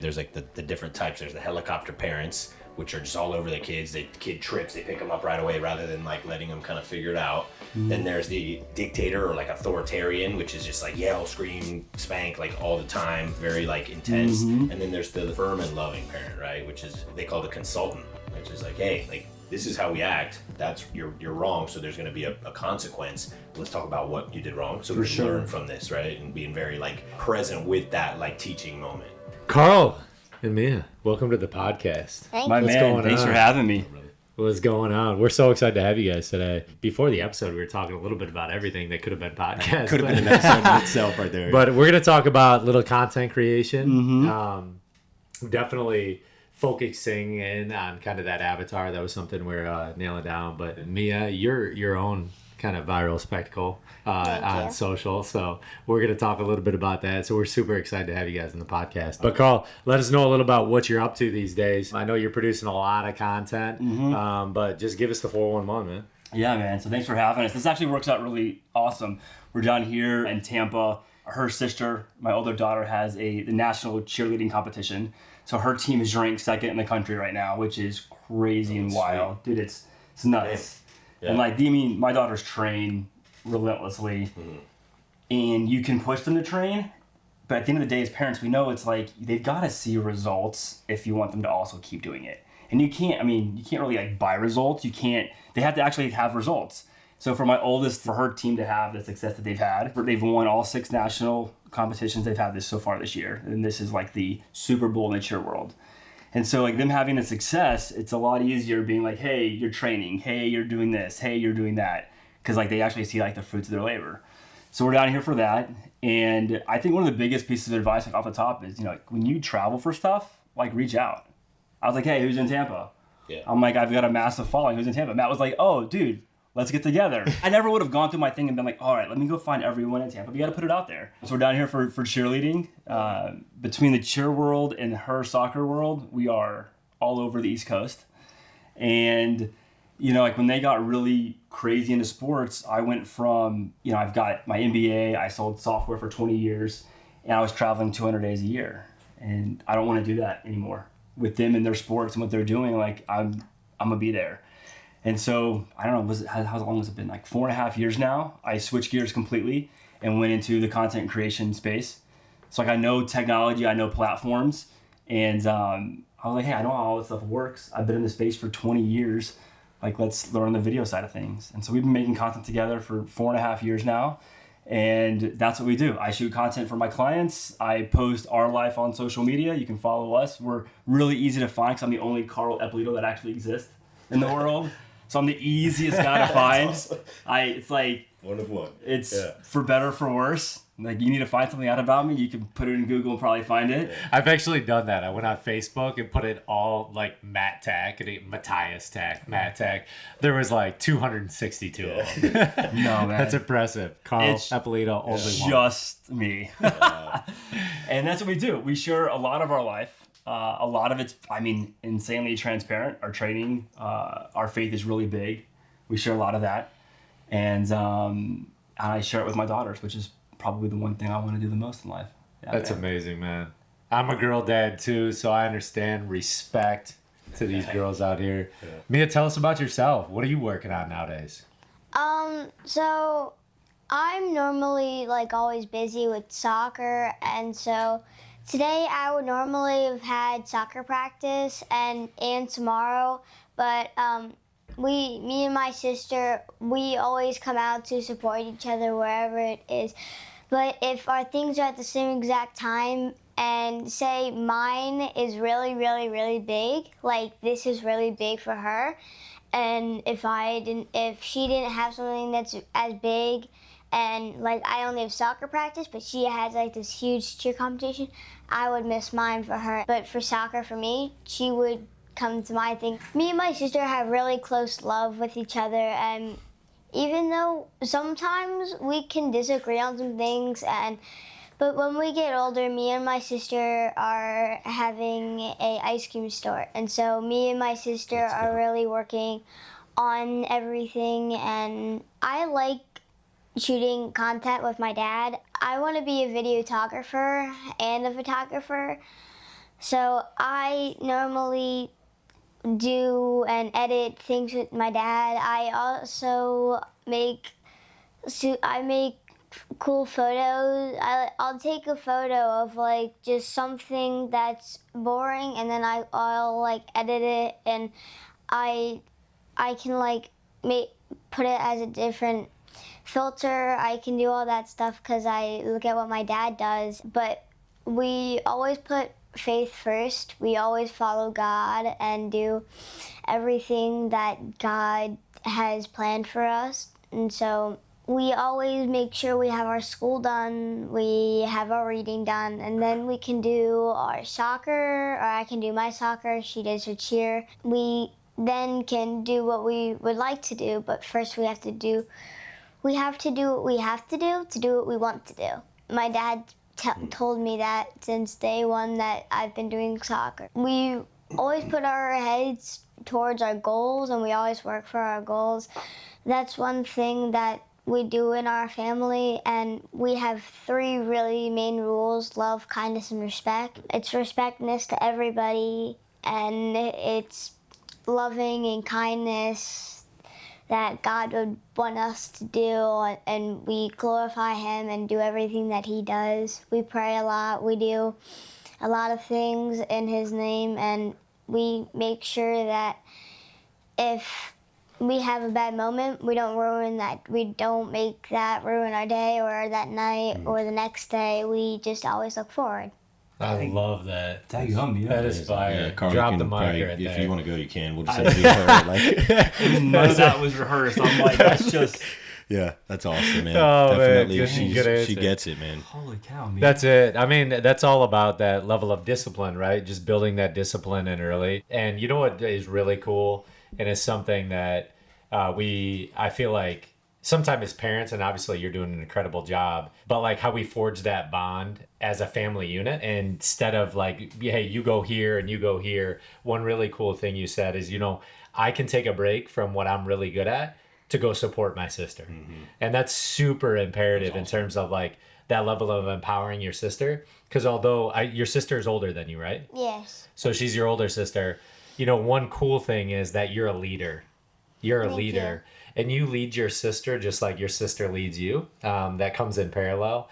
There's like the different types. There's the helicopter parents, which are just all over the kids. The kid trips, they pick them up right away rather than like letting them kind of figure it out. Then there's the dictator or like authoritarian, which is just like yell, scream, spank like all the time, very like intense. And then there's the firm and loving parent, right? Which is they call the consultant, which is like, hey, like this is how we act. That's you're wrong, so there's going to be a consequence. Let's talk about what you did wrong, so we can learn from this, right? And being very like present with that like teaching moment. Carl and Mia, welcome to the podcast. Thanks for having me. What's going on? We're so excited to have you guys today. Before the episode, we were talking a little bit about everything that could have been podcast. Could have been an episode in itself right there. But we're going to talk about little content creation. Definitely focusing in on kind of that avatar. That was something we're nailing down. But Mia, you're your own kind of viral spectacle on social. So we're going to talk a little bit about that. So we're super excited to have you guys on the podcast. But Carl, let us know a little about what you're up to these days. I know you're producing a lot of content, but just give us the 411, man. Yeah, man. So thanks for having us. This actually works out really awesome. We're down here in Tampa. Her sister, my older daughter, has the national cheerleading competition. So her team is ranked second in the country right now, which is crazy and wild. Dude, it's nuts. Yeah. And like, my daughters train relentlessly, and you can push them to train, but at the end of the day, as parents, we know it's like they've got to see results if you want them to also keep doing it. And you can't really like buy results. They have to actually have results. So for my oldest, for her team to have the success that they've won all 6 national competitions they've had so far this year, and this is like the Super Bowl in the cheer world. And so like them having a success, it's a lot easier being like, hey, you're training. Hey, you're doing this. Hey, you're doing that. Because like they actually see like the fruits of their labor. So we're down here for that. And I think one of the biggest pieces of advice like off the top is, like, when you travel for stuff, like reach out. I was like, hey, who's in Tampa? Yeah. I'm like, I've got a massive following. Who's in Tampa? Matt was like, oh, dude, let's get together. I never would have gone through my thing and been like, all right, let me go find everyone in Tampa. We got to put it out there. So we're down here for cheerleading. Between the cheer world and her soccer world, we are all over the East Coast. And, like when they got really crazy into sports, I went from, I've got my MBA, I sold software for 20 years, and I was traveling 200 days a year. And I don't want to do that anymore. With them and their sports and what they're doing, like I'm going to be there. And so, I don't know, how long has it been? Like 4.5 years now. I switched gears completely and went into the content creation space. So like I know technology, I know platforms, and I was like, hey, I know how all this stuff works. I've been in the space for 20 years. Like, let's learn the video side of things. And so we've been making content together for 4.5 years now, and that's what we do. I shoot content for my clients. I post our life on social media. You can follow us. We're really easy to find because I'm the only Carl Eppolito that actually exists in the world. So I'm the easiest guy to find. Awesome. It's like one of one. It's for better, for worse. Like, you need to find something out about me, you can put it in Google and probably find it. I've actually done that. I went on Facebook and put it all like Matt Tack and Matthias Tack, Matt Tack. There was like 262 of them. No, man. That's impressive. Carl Eppolito, only one. Just me. And that's what we do. We share a lot of our life. A lot of it's, insanely transparent. Our training, our faith is really big. We share a lot of that. And I share it with my daughters, which is probably the one thing I want to do the most in life. Yeah, that's amazing, man. I'm a girl dad too, so I understand respect to these girls out here. Yeah. Mia, tell us about yourself. What are you working on nowadays? So I'm normally like always busy with soccer, and so today I would normally have had soccer practice and tomorrow, but me and my sister, we always come out to support each other wherever it is. But if our things are at the same exact time, and say mine is really, really, really big, like this is really big for her, and if she didn't have something that's as big, and like I only have soccer practice, but she has like this huge cheer competition, I would miss mine for her. But for soccer, for me, she would come to my thing. Me and my sister have really close love with each other, and even though sometimes we can disagree on some things, but when we get older, me and my sister are having a ice cream store, and so me and my sister are really working on everything, and I like shooting content with my dad. I want to be a videographer and a photographer, So I normally do and edit things with my dad. I also make cool photos. I'll take a photo of like just something that's boring, and then I'll like edit it, and I can like put it as a different filter. I can do all that stuff because I look at what my dad does. But we always put faith first. We always follow God and do everything that God has planned for us. And so we always make sure we have our school done, we have our reading done, and then we can do our soccer, or I can do my soccer, she does her cheer. We then can do what we would like to do, but first we have to do what we have to do what we want to do. My dad told me that since day one that I've been doing soccer. We always put our heads towards our goals, and we always work for our goals. That's one thing that we do in our family, and we have 3 really main rules: love, kindness, and respect. It's respectness to everybody, and it's loving and kindness that God would want us to do, and we glorify Him and do everything that He does. We pray a lot. We do a lot of things in His name, and we make sure that if we have a bad moment, we don't make that ruin our day or that night or the next day. We just always look forward. I love that. That is fire. Yeah, Carl, Drop you the can mic probably, right if there. you want to go, you can. We'll just have to do her. None of that was rehearsed. I'm like, that's just... Yeah, that's awesome, man. Oh, man, Definitely, good she answer. gets it, man. Holy cow, man. That's it. I mean, that's all about that level of discipline, right? Just building that discipline in early. And you know what is really cool, and it's something that I feel like sometimes as parents, and obviously you're doing an incredible job, but like how we forge that bond as a family unit, and instead of like, hey, you go here and you go here. One really cool thing you said is, I can take a break from what I'm really good at to go support my sister. Mm-hmm. And that's super imperative in terms of like that level of empowering your sister. Because although your sister is older than you, right? Yes. So she's your older sister. One cool thing is that you're a leader. You're a leader. And you lead your sister just like your sister leads you. That comes in parallel.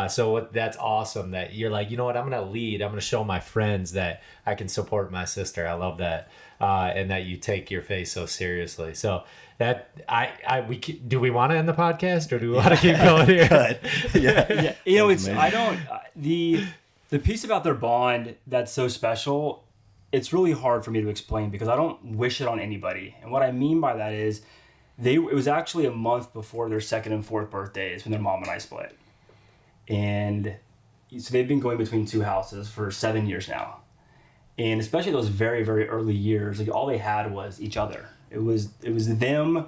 So that's awesome that you're like, you know what, I'm going to lead. I'm going to show my friends that I can support my sister. I love that. And that you take your faith so seriously. So that do we want to end the podcast, or do we want to keep going here? Yeah. The piece about their bond that's so special, it's really hard for me to explain because I don't wish it on anybody. And what I mean by that is it was actually a month before their 2nd and 4th birthdays when their mom and I split. And so they've been going between 2 houses for 7 years now. And especially those very, very early years, like all they had was each other. It was them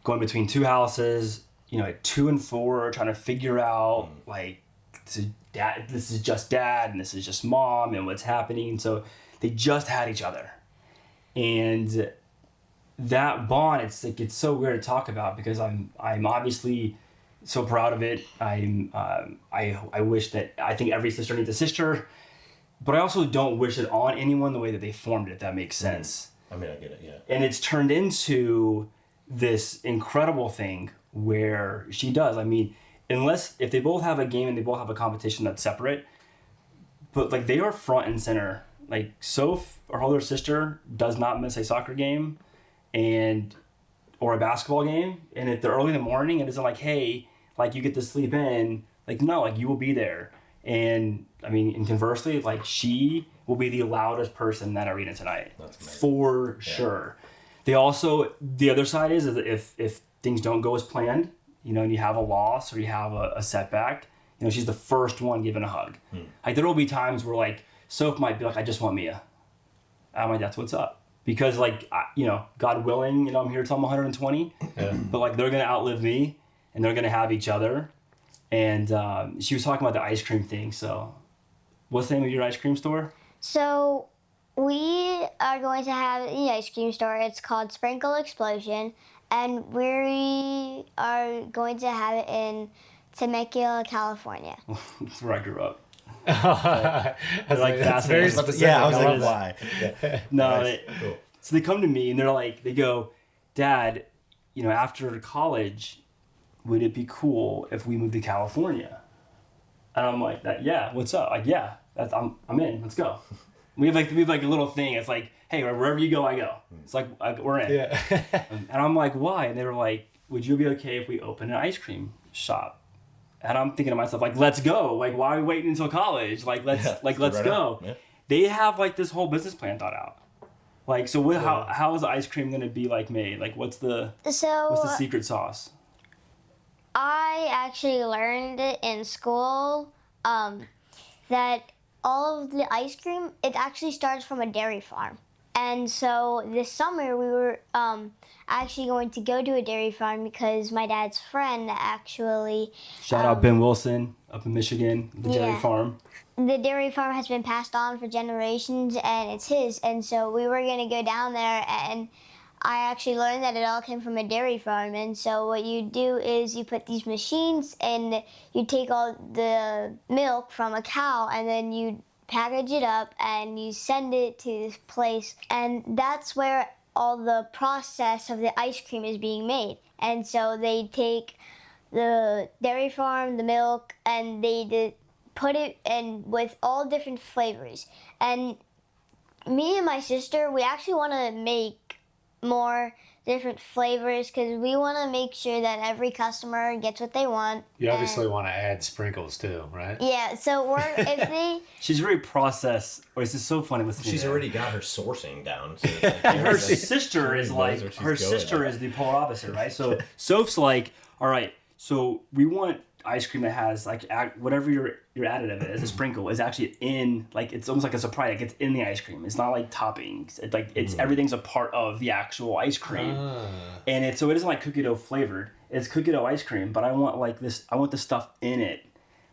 going between 2 houses, at 2 and 4, trying to figure out like this is just dad and this is just mom and what's happening. So they just had each other. And that bond, it's so weird to talk about because I'm obviously so proud of it. I wish that, I think every sister needs a sister, but I also don't wish it on anyone the way that they formed it, if that makes sense. I mean, I get it, yeah. And it's turned into this incredible thing where she does. I mean, if they both have a game and they both have a competition that's separate, but like they are front and center. Like Soph, our older sister, does not miss a soccer game or a basketball game. And if they're early in the morning, it isn't like, hey, like you get to sleep in. Like, no, like you will be there. And I mean, and conversely, like she will be the loudest person in that arena tonight. For sure. They also, the other side is if things don't go as planned, and you have a loss or you have a setback, she's the first one given a hug. Like there will be times where like Soph might be like, I just want Mia. I'm like, that's what's up. Because like, God willing, I'm here till I'm 120, but like they're going to outlive me and they're going to have each other. And she was talking about the ice cream thing. So what's the name of your ice cream store? So we are going to have an ice cream store. It's called Sprinkle Explosion. And we are going to have it in Temecula, California. That's where I grew up. I was like, that's very fascinating. specific. Yeah, I was love like, that. why? Yeah. No, Nice. Cool. so they come to me and they go, Dad, after college, would it be cool if we moved to California? And I'm like, yeah, what's up? Like, yeah, I'm in. Let's go. We have like a little thing. It's like, hey, wherever you go, I go. It's like we're in. Yeah. And I'm like, why? And they were like, would you be okay if we open an ice cream shop? And I'm thinking to myself, like, let's go. Like, why are we waiting until college? Like, let's go. Yeah. They have like this whole business plan thought out. Like, so how is ice cream gonna be like made? Like, what's the secret sauce? I actually learned it in school that all of the ice cream, it actually starts from a dairy farm. And so this summer we were actually going to go to a dairy farm because my dad's friend actually... Shout out Ben Wilson up in Michigan, the dairy farm. The dairy farm has been passed on for generations and it's his. And so we were going to go down there, and I actually learned that it all came from a dairy farm. And so what you do is you put these machines and you take all the milk from a cow and then you package it up and you send it to this place. And that's where all the process of the ice cream is being made. And so they take the dairy farm, the milk, and they put it in with all different flavors. And me and my sister, we actually want to make more different flavors because we want to make sure that every customer gets what they want. You obviously want to add sprinkles too, right? Yeah, so if they... She's very processed, or it's just so funny listening. She's to her. already got her sourcing down. So it's like, And her sister is like, where she's her going. sister is the polar opposite, right? So Soph's like, all right, so we want ice cream that has like whatever your additive is, a sprinkle is actually in, like, it's almost like a surprise. Like, it's in the ice cream. It's not like toppings. It's like everything's a part of the actual ice cream, and so it isn't like cookie dough flavored. It's cookie dough ice cream, but I want this stuff in it,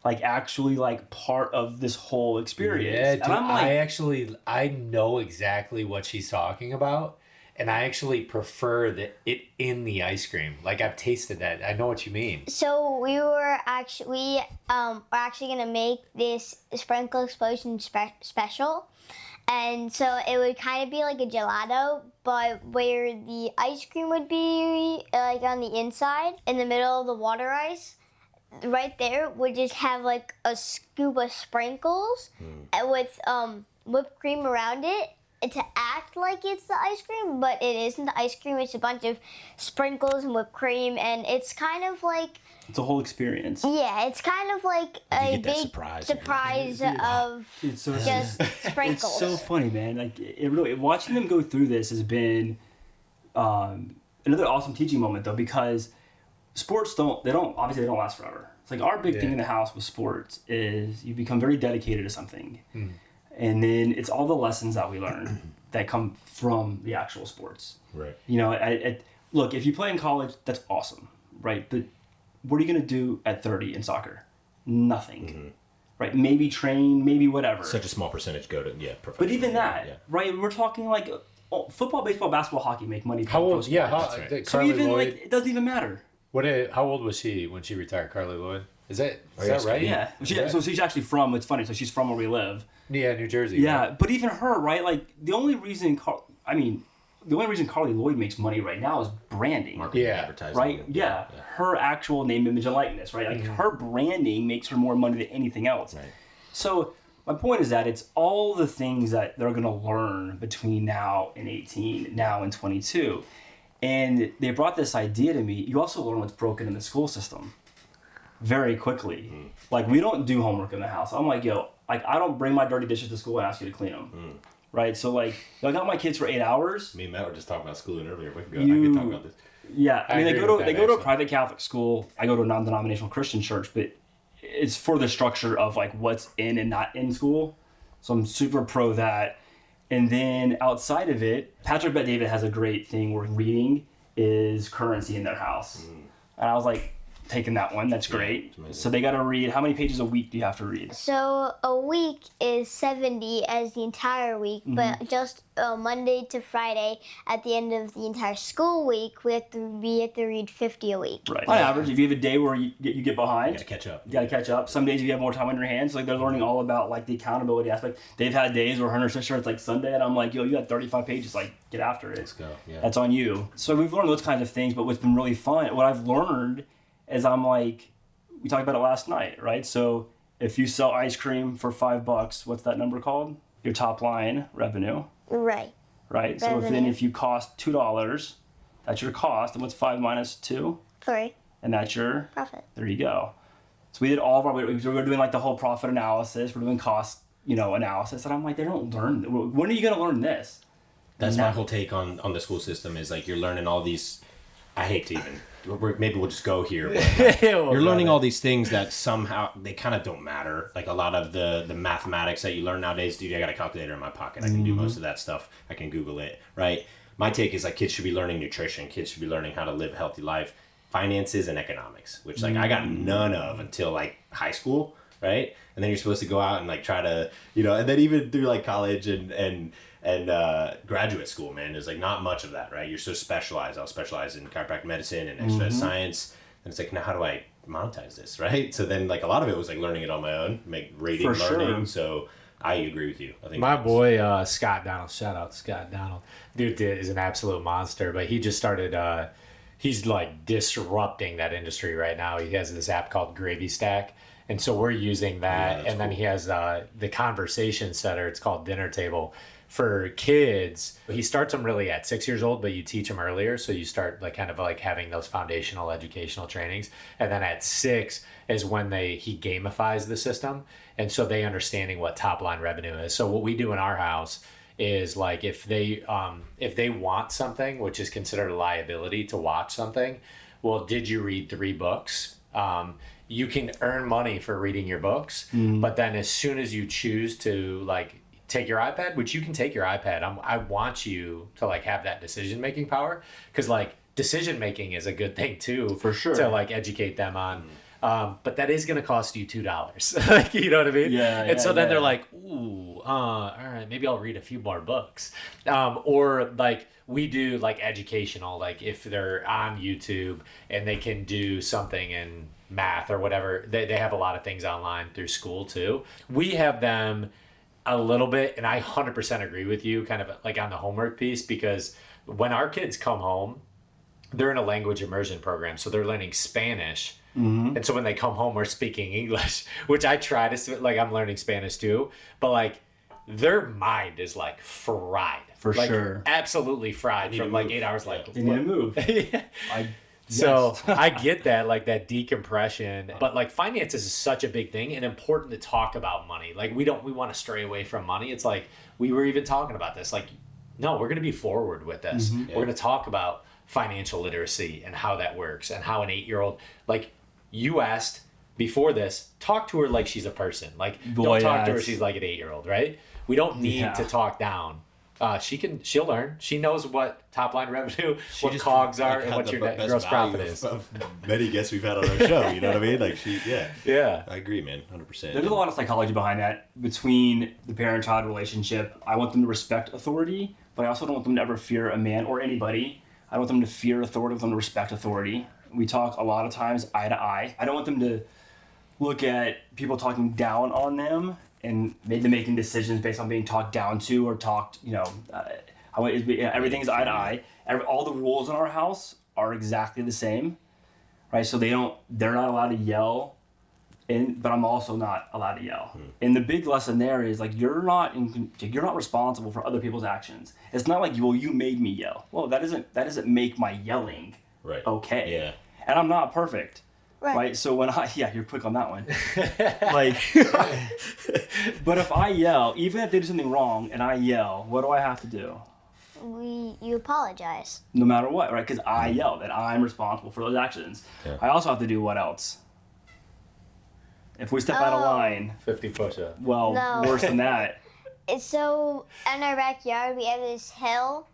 like actually like part of this whole experience. Yeah, dude, and I'm like, I know exactly what she's talking about, and I actually prefer it in the ice cream. Like, I've tasted that. I know what you mean. So we're actually gonna make this Sprinkle Explosion special, and so it would kind of be like a gelato, but where the ice cream would be like on the inside, in the middle of the water ice, right there would just have like a scoop of sprinkles with whipped cream around it. To act like it's the ice cream, but it isn't the ice cream. It's a bunch of sprinkles and whipped cream, and it's kind of like... it's a whole experience. Yeah, it's kind of like a get that big surprise of Dude, so just sprinkles. It's so funny, man. Like, it really, watching them go through this has been another awesome teaching moment, though, because sports don't last forever. It's like our big thing in the house with sports is you become very dedicated to something. And then it's all the lessons that we learn that come from the actual sports. Right. Look, if you play in college, that's awesome, right? But what are you going to do at 30 in soccer? Nothing, right? Maybe train, maybe whatever. Such a small percentage go to professional. But even that, right? We're talking like football, baseball, basketball, hockey make money. How old? Yeah, right. So Carly even Lloyd, like it doesn't even matter. how old was she when she retired? Carly Lloyd. Is that yes, right? Yeah. So she's actually from. It's funny. So she's from where we live. Yeah, New Jersey. Yeah, right? but even her, right? Like the only reason Carly Lloyd makes money right now is branding. Marketing, Yeah. advertising. Right? Yeah. Her actual name, image, and likeness, right? Like her branding makes her more money than anything else. Right. So my point is that it's all the things that they're going to learn between now and 18, now and 22. And they brought this idea to me. You also learn what's broken in the school system very quickly. Like, we don't do homework in the house. I'm like, I don't bring my dirty dishes to school and ask you to clean them. Right? So, like, I got my kids for 8 hours. Me and Matt were just talking about schooling earlier. I could talk about this. Yeah, I mean, they agree go with to that, a actually. private Catholic school. I go to a non-denominational Christian church, but it's for the structure of like what's in and not in school. So I'm super pro that. And then outside of it, Patrick Bet-David has a great thing where reading is currency in their house. And I was like, taken that one. That's great. So they got to read, how many pages a week do you have to read? So a week is 70 as the entire week, but just Monday to Friday at the end of the entire school week, we have to read 50 a week. Right. On average, if you have a day where you get behind, You gotta catch up. Some days you have more time on your hands. Like they're learning all about like the accountability aspect. They've had days where her and her sister, it's like Sunday, and I'm like, yo, you got 35 pages. Like, get after it. Let's go. Yeah. That's on you. So we've learned those kinds of things. But what's been really fun, what I've learned is I'm like, we talked about it last night, right? So if you sell ice cream for $5, what's that number called? Your top line revenue. Right. Right. So if you cost $2, that's your cost. And what's 5 minus 2? 3. And that's your Profit. There you go. So we did all of we're doing like the whole profit analysis. We're doing cost, analysis. And I'm like, they don't learn. When are you going to learn this? That's my whole take on the school system is like you're learning all these. I hate to even. Maybe we'll just go here. But you're learning all these things that somehow they kind of don't matter. Like a lot of the mathematics that you learn nowadays, dude, I got a calculator in my pocket. I can do most of that stuff. I can Google it, right? My take is like kids should be learning nutrition. Kids should be learning how to live a healthy life, finances and economics, which like I got none of until like high school, right? And then you're supposed to go out and like try to, and then even through like college and graduate school, man, there's like not much of that, right? You're so specialized. I'll specialize in chiropractic medicine and exercise science. And it's like, now how do I monetize this, right? So then like a lot of it was like learning it on my own, learning. Sure. So I agree with you. I think my boy, Scott Donald, shout out Scott Donald. Dude is an absolute monster, but he just started, he's like disrupting that industry right now. He has this app called Gravy Stack. And so we're using that. And then he has the conversation setter. It's called Dinner Table. For kids, he starts them really at 6 years old, but you teach them earlier. So you start like kind of like having those foundational educational trainings. And then at 6 is when he gamifies the system. And so they understanding what top line revenue is. So what we do in our house is like if they want something, which is considered a liability to watch something, well, did you read 3 books? You can earn money for reading your books, but then as soon as you choose to like take your iPad, which you can take your iPad, I want you to like have that decision making power, because like decision making is a good thing too, for sure, to like educate them on. But that is going to cost you $2. Like, you know what I mean? Yeah. And so then they're like, ooh, all right, maybe I'll read a few more books. Or like we do like educational, like if they're on YouTube and they can do something in math or whatever, they have a lot of things online through school too. We have them a little bit, and I 100% agree with you kind of like on the homework piece, because when our kids come home, they're in a language immersion program. So they're learning Spanish. And so when they come home, we're speaking English, which I try to, like, I'm learning Spanish too, but like their mind is like fried. For like, sure. Absolutely fried from like 8 hours. Like, they need to move. Yeah. So I get that, like that decompression, but like finances is such a big thing and important to talk about money. Like we want to stray away from money. It's like, we were even talking about this, like, no, we're going to be forward with this. We're going to talk about financial literacy and how that works and how an 8-year-old, like you asked before this, talk to her like she's a person. Like don't talk to her she's like an 8-year-old, right? We don't need to talk down. She'll learn. She knows what top line revenue, what COGS are, and what your net gross profit is. Of many guests we've had on our show, you know what I mean? Like yeah. I agree, man, 100%. There's a lot of psychology behind that between the parent-child relationship. I want them to respect authority, but I also don't want them to ever fear a man or anybody. I don't want them to fear authority. I want them to respect authority. We talk a lot of times eye to eye. I don't want them to look at people talking down on them and them making decisions based on being talked down to or talked, everything's eye to eye. All the rules in our house are exactly the same, right? So they're not allowed to yell, but I'm also not allowed to yell. And the big lesson there is like, you're not responsible for other people's actions. It's not like, well, you made me yell. Well, that doesn't make my yelling okay. Yeah. And I'm not perfect. Right. So when you're quick on that one. Like, but if I yell, even if they do something wrong and I yell, what do I have to do? You apologize. No matter what, right? Because I yelled and I'm responsible for those actions. Yeah. I also have to do what else? If we step out of line, 50 push-ups. Well, no. Worse than that. So in our backyard, we have this hill,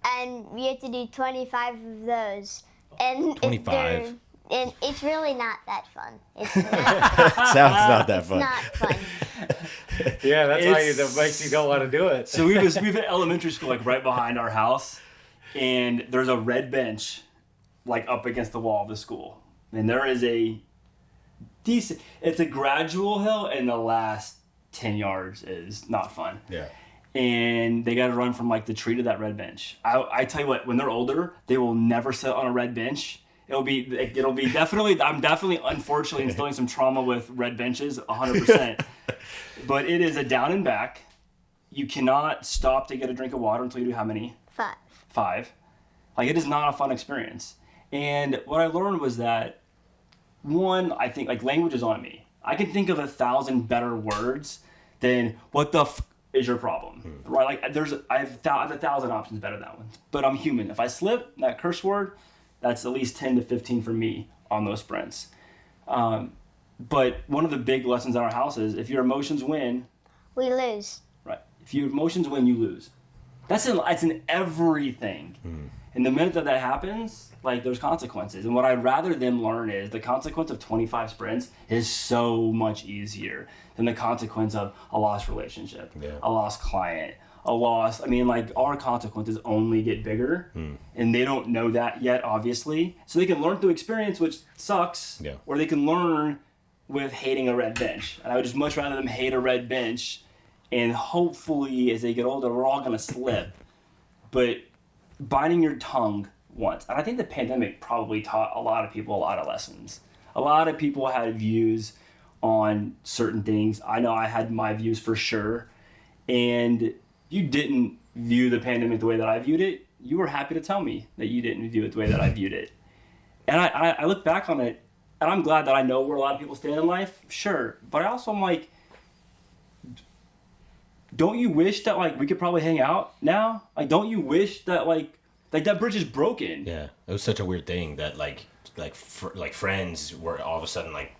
and we have to do 25 of those. And 25. And it's really not that fun. It's not, Sounds not that it's fun. not fun. Yeah, that's why that makes you don't want to do it. So we have an elementary school like right behind our house, and there's a red bench like up against the wall of the school. And there is a decent, it's a gradual hill, and the last 10 yards is not fun. Yeah. And they got to run from like the tree to that red bench. I tell you what, when they're older, they will never sit on a red bench. It'll be definitely, I'm definitely unfortunately instilling some trauma with red benches, 100%. But it is a down and back. You cannot stop to get a drink of water until you do how many? 5. 5. Like, it is not a fun experience. And what I learned was that, one, I think like language is on me. I can think of 1,000 better words than what the is your problem, right? Like I have 1,000 options better than that one. But I'm human. If I slip that curse word, that's at least 10 to 15 for me on those sprints. But one of the big lessons in our house is if your emotions win, We lose. right? If your emotions win, you lose. That's in everything. And the minute that happens, like there's consequences. And what I'd rather them learn is the consequence of 25 sprints is so much easier than the consequence of a lost relationship, a lost client, like our consequences only get bigger, and they don't know that yet, obviously. So they can learn through experience, which sucks, or they can learn with hating a red bench. And I would just much rather them hate a red bench, and hopefully as they get older, we're all gonna slip. But biting your tongue once, and I think the pandemic probably taught a lot of people a lot of lessons. A lot of people had views on certain things. I know I had my views for sure, and you didn't view the pandemic the way that I viewed it. You were happy to tell me that you didn't view it the way that I viewed it. And I look back on it, and I'm glad that I know where a lot of people stand in life, sure. But I also am like, don't you wish that like we could probably hang out now? Like, don't you wish that like that bridge is broken? Yeah, it was such a weird thing that like friends were all of a sudden like,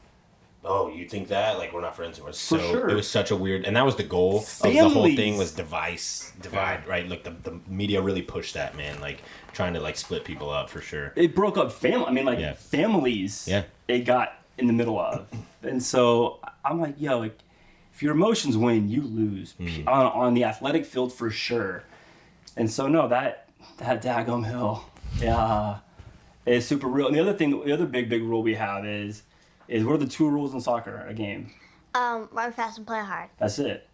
oh, you think that? Like, we're not friends anymore. So sure. It was such a weird, and that was the goal of the whole thing was divide, right? Like the media really pushed that, man, like trying to like split people up for sure. It broke up family. I mean, like families. Yeah. It got in the middle of, and so I'm like, yo, like if your emotions win, you lose on the athletic field for sure. And so no, that daggum hill, is super real. And the other big rule we have is what are the 2 rules in soccer, a game? Run fast and play hard. That's it.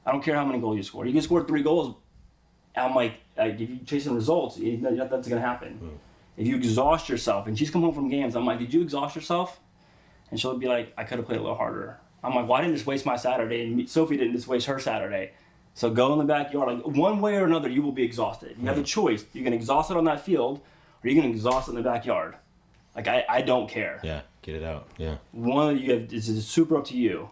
I don't care how many goals you score. You can score 3 goals. I'm like if you're chasing results, that's going to happen. If you exhaust yourself, and she's come home from games, I'm like, did you exhaust yourself? And she'll be like, I could have played a little harder. I'm like, well, I didn't just waste my Saturday, and Sophie didn't just waste her Saturday. So go in the backyard. Like, one way or another, you will be exhausted. You have a choice. You can exhaust it on that field, or you can exhaust it in the backyard. Like, I don't care. Yeah, get it out. Yeah. One, it's super up to you.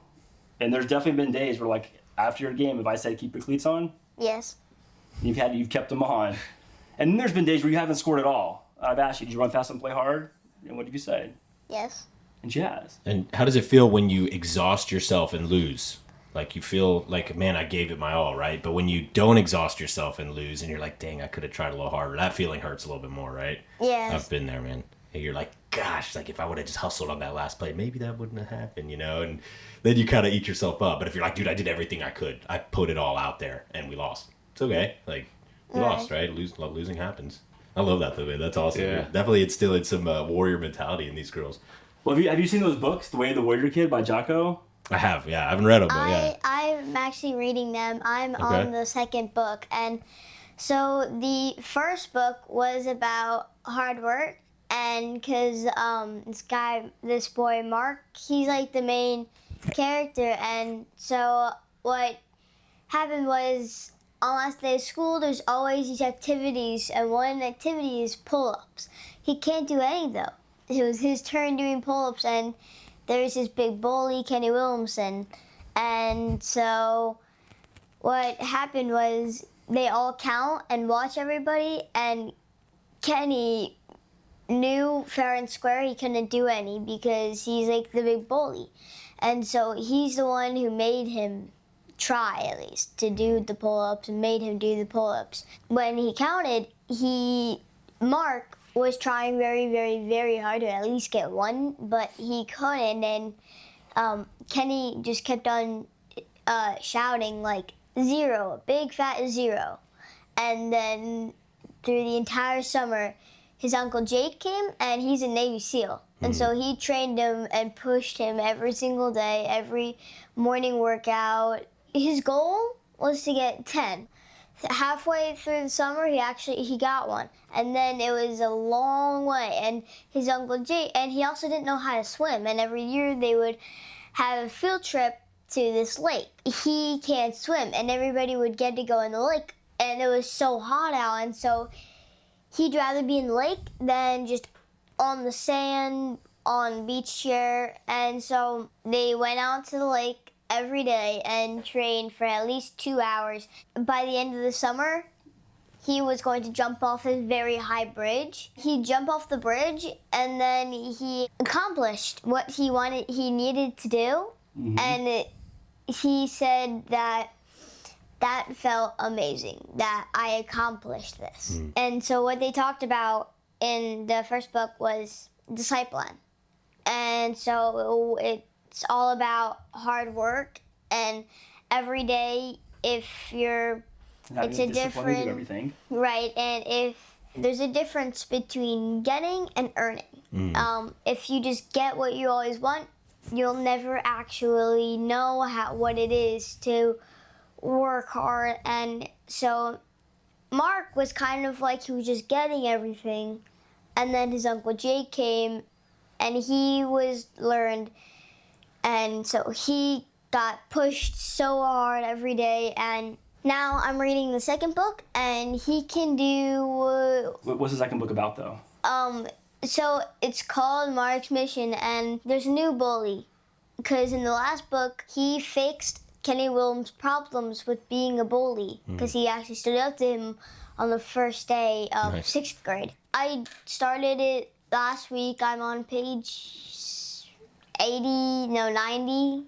And there's definitely been days where, like, after your game, if I said keep your cleats on, Yes. you've kept them on. And then there's been days where you haven't scored at all. I've asked you, did you run fast and play hard? And what have you said? Yes. And she has. And how does it feel when you exhaust yourself and lose? Like, you feel like, man, I gave it my all, right? But when you don't exhaust yourself and lose, and you're like, dang, I could have tried a little harder, that feeling hurts a little bit more, right? Yes. I've been there, man. And you're like, gosh, like if I would have just hustled on that last play, maybe that wouldn't have happened, you know? And then you kind of eat yourself up. But if you're like, dude, I did everything I could. I put it all out there, and we lost. It's okay. Like, we lost, right? Losing happens. I love that, though, man. That's awesome. Yeah. Definitely instilling some warrior mentality in these girls. Well, have you seen those books, The Way of the Warrior Kid by Jocko? I have, yeah. I haven't read them, but yeah. I'm actually reading them. I'm on the second book. And so the first book was about hard work. And because this boy, Mark, he's like the main character. And so what happened was on last day of school, there's always these activities. And one activity is pull-ups. He can't do any, though. It was his turn doing pull-ups, and there's this big bully, Kenny Williamson. And so what happened was they all count and watch everybody, and Kenny knew fair and square he couldn't do any because he's like the big bully. And so he's the one who made him try, at least, to do the pull-ups and made him do the pull-ups. When he counted, Mark was trying very, very, very hard to at least get one, but he couldn't. And Kenny just kept on shouting like 0, a big fat 0. And then through the entire summer, his Uncle Jake came, and he's a Navy SEAL. And so he trained him and pushed him every single day, every morning workout. His goal was to get 10. Halfway through the summer, he got one. And then it was a long way. And his Uncle Jake, and he also didn't know how to swim. And every year they would have a field trip to this lake. He can't swim, and everybody would get to go in the lake. And it was so hot out, and so he'd rather be in the lake than just on the sand, on beach chair. And so they went out to the lake every day and trained for at least 2 hours. By the end of the summer, he was going to jump off a very high bridge. He'd jump off the bridge, and then he accomplished what he needed to do. And he said that felt amazing, that I accomplished this. And so what they talked about in the first book was discipline. And so it's all about hard work, and every day, if you're, it's a different, everything. Right, and if there's a difference between getting and earning. If you just get what you always want, you'll never actually know what it is to work hard. And so Mark was kind of like he was just getting everything, and then his Uncle Jake came, and he was learned, and so he got pushed so hard every day. And now I'm reading the second book, and he can do What's the second book about, though? So it's called Mark's Mission, and there's a new bully, because in the last book he fixed Kenny Williams' problems with being a bully, because he actually stood up to him on the first day of 6th grade. I started it last week. I'm on page 90.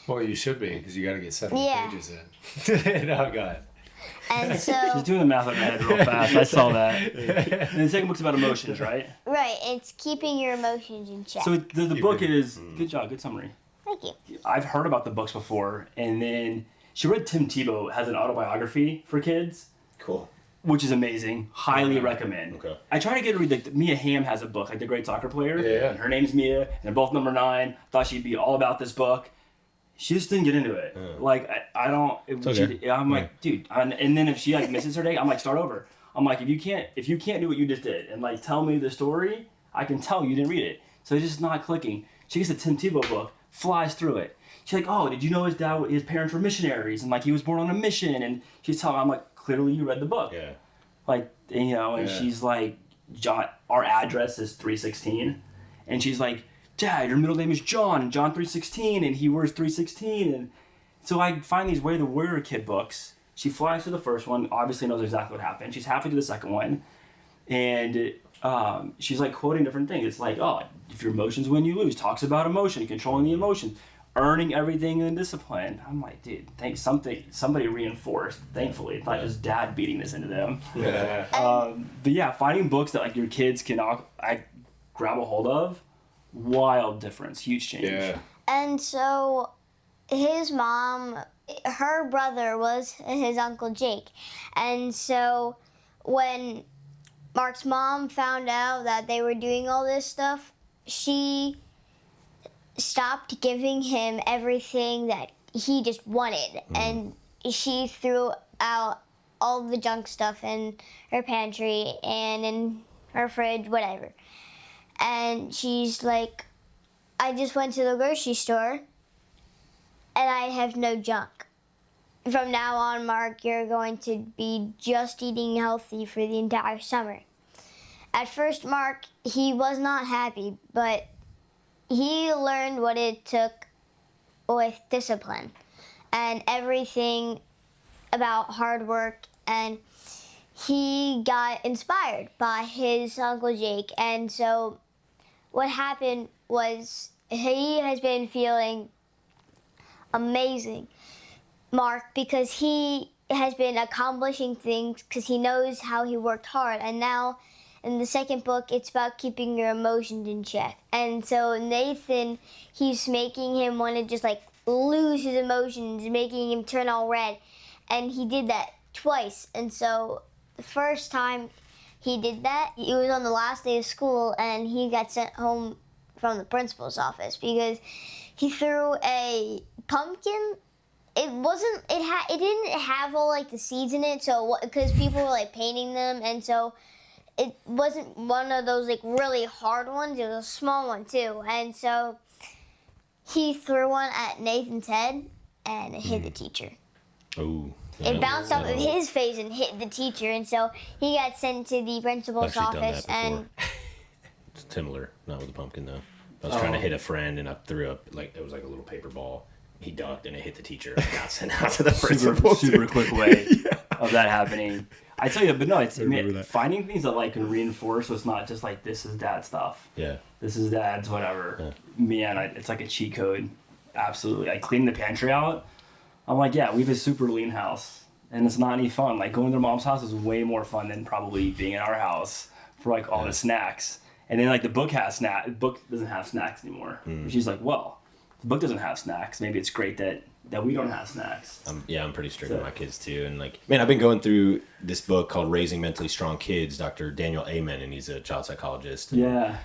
Well, you should be, because you got to get 70 Yeah. pages in. No, go ahead. And so, She's doing the math in my head real fast. I saw that. And the second book's about emotions, right? right, it's keeping your emotions in check. So the book is, good job, good summary. Thank you. I've heard about the books before, and then she read Tim Tebow has an autobiography for kids, Cool. which is amazing. Highly recommend. Okay. I try to get her to read, Mia Hamm has a book, like the great soccer player. Yeah. And her name's Mia, and they're both number 9. Thought she'd be all about this book. She just didn't get into it. Like, I don't, okay. I'm like, dude, and then if she like misses her day, I'm like, start over. I'm like, if you can't do what you just did and like tell me the story, I can tell you didn't read it. So it's just not clicking. She gets the Tim Tebow book, flies through it. She's like, oh, did you know his parents were missionaries, and like he was born on a mission? And she's telling me, I'm like, clearly you read the book. Yeah. Like, you know, and she's like, John, our address is 316, and she's like, Dad, your middle name is John, and John 316, and he wears 316, and so I find these Way the Warrior Kid books. She flies through the first one, obviously knows exactly what happened. She's halfway through the second one, and she's like quoting different things. It's like, oh, if your emotions win, you lose. Talks about emotion, controlling the emotions, earning everything in discipline. I'm like, dude, somebody reinforced. Thankfully, it's not just Dad beating this into them. Yeah. But yeah, finding books that like your kids can grab a hold of. Wild difference, huge change. Yeah. And so his mom, her brother was his Uncle Jake. And so when Mark's mom found out that they were doing all this stuff, she stopped giving him everything that he just wanted. And she threw out all the junk stuff in her pantry and in her fridge, whatever. And she's like, I just went to the grocery store and I have no junk. From now on, Mark, you're going to be just eating healthy for the entire summer. At first, Mark, he was not happy, but he learned what it took with discipline and everything about hard work, and he got inspired by his Uncle Jake. And so what happened was he has been feeling amazing, Mark, because he has been accomplishing things because he knows how he worked hard. And now in the second book, it's about keeping your emotions in check. And so Nathan, he's making him want to just like lose his emotions, making him turn all red. And he did that twice. And so the first time he did that, it was on the last day of school, and he got sent home from the principal's office because he threw a pumpkin. It didn't have all like the seeds in it, so because people were like painting them, and so it wasn't one of those like really hard ones. It was a small one too, and so he threw one at Nathan's head, and it hit the teacher. Oh. It bounced off of his face and hit the teacher, and so he got sent to the principal's office. And it's similar, not with a pumpkin though. I was trying to hit a friend, and I threw up like it was like a little paper ball. He ducked, and it hit the teacher. And got sent out to the principal. Super quick way of that happening. I tell you, but no, it's finding things that like can reinforce. So it's not just like this is dad stuff. Yeah. This is dad's whatever. Yeah. Man, it's like a cheat code. Absolutely. Like cleaning the pantry out. I'm like, yeah, we have a super lean house, and it's not any fun. Like going to mom's house is way more fun than probably being in our house for like all the snacks. And then like the book doesn't have snacks anymore. She's like, well, the book doesn't have snacks. Maybe it's great that we don't have snacks. I'm pretty strict with my kids too. And like, man, I've been going through this book called Raising Mentally Strong Kids, Dr. Daniel Amen, and he's a child psychologist. Yeah.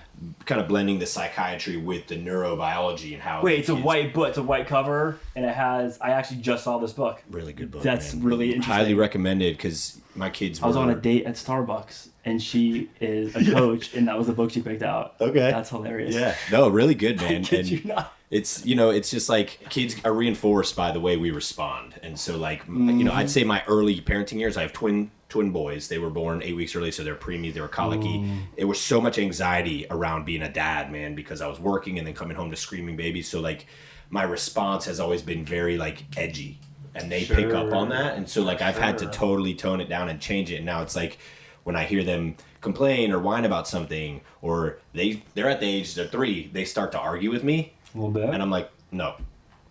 Kind of blending the psychiatry with the neurobiology and how. Wait, it's a white book. It's a white cover, and it has. I actually just saw this book. Really good book. That's man. really interesting. Highly recommended because my kids. I was on a date at Starbucks, and she is a coach, and that was the book she picked out. Okay. That's hilarious. Yeah. No, really good, man. I kid you not. It's, it's just like kids are reinforced by the way we respond. And so like, I'd say my early parenting years, I have twin boys. They were born 8 weeks early, so they're preemie, they were colicky. It was so much anxiety around being a dad, man, because I was working and then coming home to screaming babies. So like my response has always been very like edgy, and they pick up on that. And so like I've had to totally tone it down and change it. And now it's like when I hear them complain or whine about something, or they're at the age, they're 3, they start to argue with me. A little bit. And I'm like, no.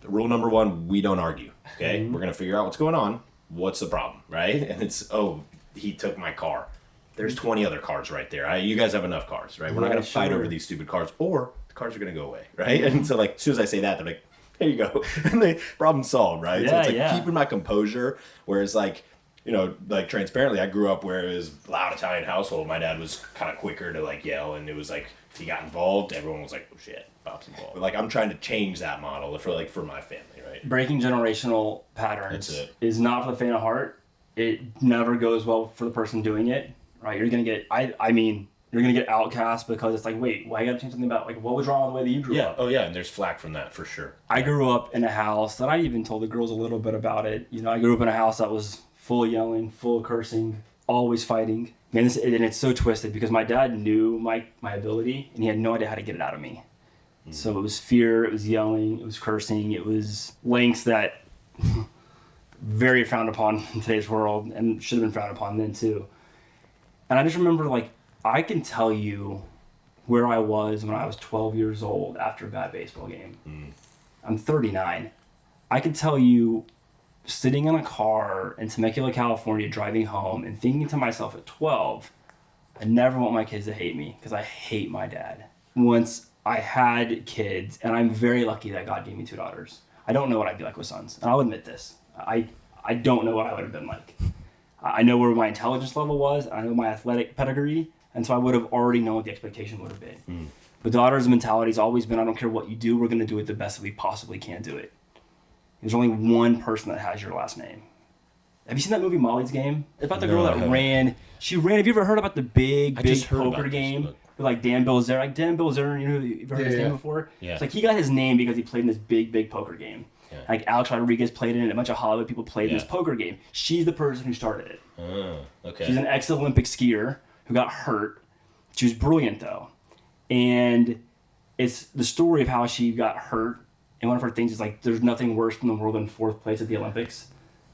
Rule number 1, we don't argue. Okay? We're going to figure out what's going on. What's the problem? Right? And it's, he took my car. There's 20 other cars right there. You guys have enough cars, right? We're not going to fight over these stupid cars, or the cars are going to go away, right? And so like, as soon as I say that, they're like, there you go. And the problem solved, right? So it's like keeping my composure, whereas like, like transparently, I grew up where it was a loud Italian household. My dad was kind of quicker to like yell, and it was like, if he got involved, everyone was like, oh shit, Bob's involved. But like, I'm trying to change that model for my family, right? Breaking generational patterns is not for the faint of heart. It never goes well for the person doing it, right? You're going to get, you're going to get outcast because it's like, wait, why you got to change something about, like, what was wrong with the way that you grew up? Oh yeah, and there's flack from that for sure. I grew up in a house that I even told the girls a little bit about it. I grew up in a house that was full of yelling, full of cursing, always fighting. Man, and it's so twisted because my dad knew my ability, and he had no idea how to get it out of me. So it was fear, it was yelling, it was cursing, it was lengths that very frowned upon in today's world, and should have been frowned upon then too. And I just remember, like, I can tell you where I was when I was 12 years old after a bad baseball game. I'm 39. I can tell you sitting in a car in Temecula, California, driving home and thinking to myself at 12, I never want my kids to hate me because I hate my dad. Once I had kids, and I'm very lucky that God gave me 2 daughters. I don't know what I'd be like with sons, and I'll admit this. I don't know what I would have been like. I know where my intelligence level was, I know my athletic pedigree, and so I would have already known what the expectation would have been. But daughters' mentality has always been, I don't care what you do, we're going to do it the best that we possibly can do it. There's only one person that has your last name. Have you seen that movie Molly's Game? It's about the girl that ran. She ran. Have you ever heard about the big poker game with like Dan Bilzerian? Like Dan Bilzerian, you've heard his name before? Yeah. It's like he got his name because he played in this big poker game. Yeah. Like Alex Rodriguez played in it. A bunch of Hollywood people played in this poker game. She's the person who started it. Oh, okay. She's an ex-Olympic skier who got hurt. She was brilliant though, and it's the story of how she got hurt. And one of her things is like, there's nothing worse in the world than 4th place at the Olympics.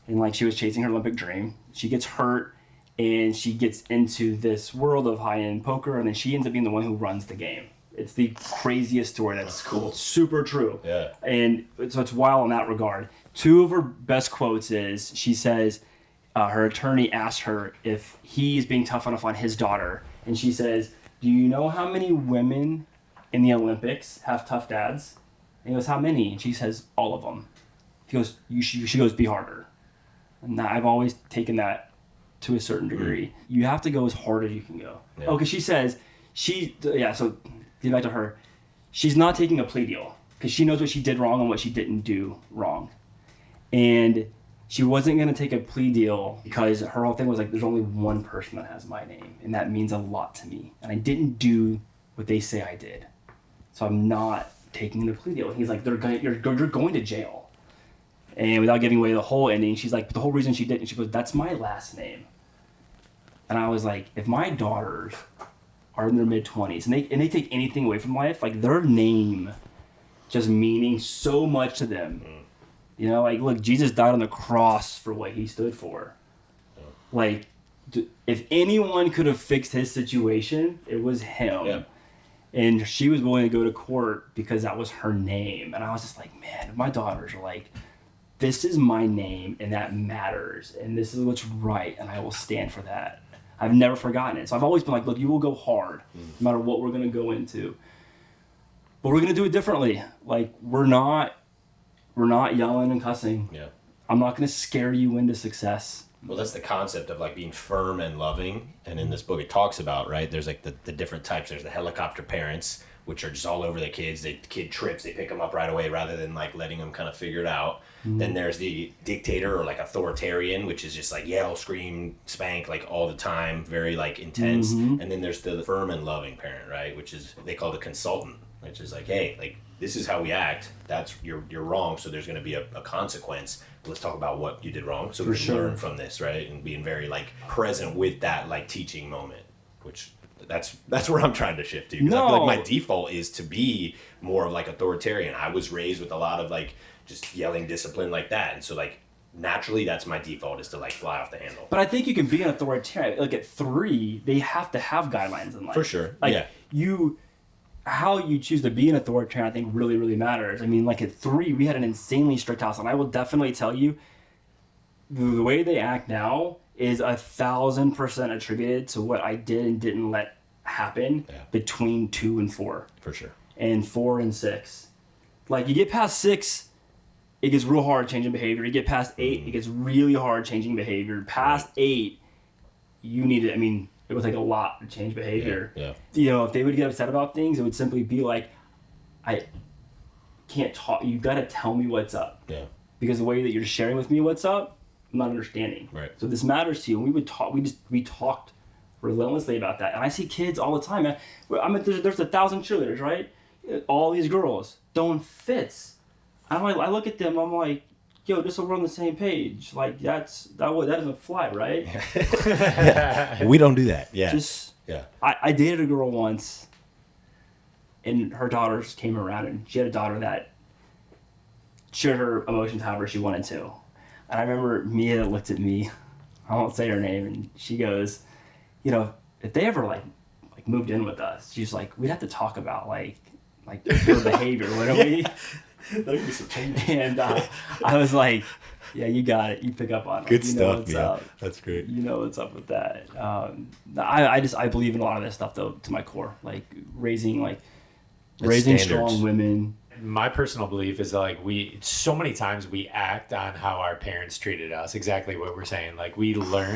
And like, she was chasing her Olympic dream. She gets hurt, and she gets into this world of high-end poker, and then she ends up being the one who runs the game. It's the craziest story. That's cool. Super true. Yeah. And so it's wild in that regard. 2 of her best quotes is, she says, her attorney asked her if he's being tough enough on his daughter, And she says, do you know how many women in the Olympics have tough dads? And he goes, how many? And she says, all of them. He goes, she goes, be harder. And I've always taken that to a certain degree. You have to go as hard as you can go. Yeah. Oh, because she says, so get back to her. She's not taking a plea deal because she knows what she did wrong and what she didn't do wrong. And she wasn't going to take a plea deal because her whole thing was like, there's only one person that has my name, and that means a lot to me. And I didn't do what they say I did. So I'm not taking the plea deal. And he's like, you're going to jail. And without giving away the whole ending, she's like, the whole reason she didn't, she goes, that's my last name. And I was like, if my daughters are in their mid-20s and they take anything away from life, like their name just meaning so much to them. You know, like, look, Jesus died on the cross for what he stood for. Like, if anyone could have fixed his situation, it was him. Yeah. And she was willing to go to court because that was her name. And I was just like, man, my daughters are like, this is my name and that matters. And this is what's right. And I will stand for that. I've never forgotten it. So I've always been like, look, you will go hard no matter what we're going to go into. But we're going to do it differently. Like, we're not yelling and cussing. Yeah. I'm not going to scare you into success. Well, that's the concept of like being firm and loving. And in this book, it talks about, right, there's like the different types. There's the helicopter parents, which are just all over the kids. The kid trips, they pick them up right away rather than like letting them kind of figure it out. Mm-hmm. Then there's the dictator or like authoritarian, which is just like yell, scream, spank like all the time, very like intense. Mm-hmm. And then there's the firm and loving parent, right, which is they call the consultant, which is like, hey, like this is how we act. That's you're wrong, so there's going to be a consequence. But let's talk about what you did wrong, so we can learn from this, right? And being very like present with that like teaching moment, which that's where I'm trying to shift to. Because I feel like my default is to be more of like authoritarian. I was raised with a lot of like just yelling discipline like that, and so like naturally that's my default is to like fly off the handle. But I think you can be an authoritarian. Like at 3, they have to have guidelines in life. For sure. Like how you choose to be an authoritarian, I think really, really matters. I mean, like at 3, we had an insanely strict house, and I will definitely tell you, the way they act now is 1,000% attributed to what I did and didn't let happen between 2 and 4. For sure. And 4 and 6. Like you get past 6, it gets real hard changing behavior. You get past 8, it gets really hard changing behavior. Past 8, you need it. I mean, it would take a lot to change behavior. Yeah. You know, if they would get upset about things, it would simply be like, I can't talk. You got to tell me what's up. Yeah. Because the way that you're sharing with me what's up, I'm not understanding. Right. So this matters to you. And we would talk. We talked relentlessly about that. And I see kids all the time. Man, there's 1,000 cheerleaders, right? All these girls throwing fits. I'm like, I look at them. I'm like, yo, just so we're on the same page. Like that doesn't fly, right? Yeah. We don't do that. Yeah. I dated a girl once, and her daughters came around, and she had a daughter that shared her emotions however she wanted to. And I remember Mia looked at me, I won't say her name, and she goes, you know, if they ever like moved in with us, she's like, we'd have to talk about like her behavior, wouldn't we? There'll be some changes. And I was like, yeah, you got it. You pick up on it. Good stuff, yeah. That's great. You know what's up with that. I believe in a lot of this stuff, though, to my core. Like, raising strong women. My personal belief is like so many times we act on how our parents treated us. Exactly what we're saying. Like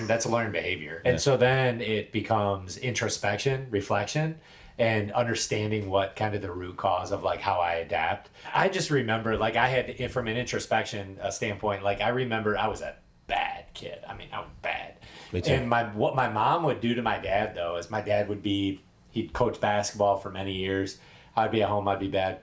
that's learned behavior. And so then it becomes introspection, reflection, and understanding what kind of the root cause of like how I adapt. I just remember like I had, from an introspection standpoint, like I remember I was a bad kid. I mean, I was bad. Me too. And what my mom would do to my dad though is he'd coach basketball for many years. I'd be at home, I'd be bad.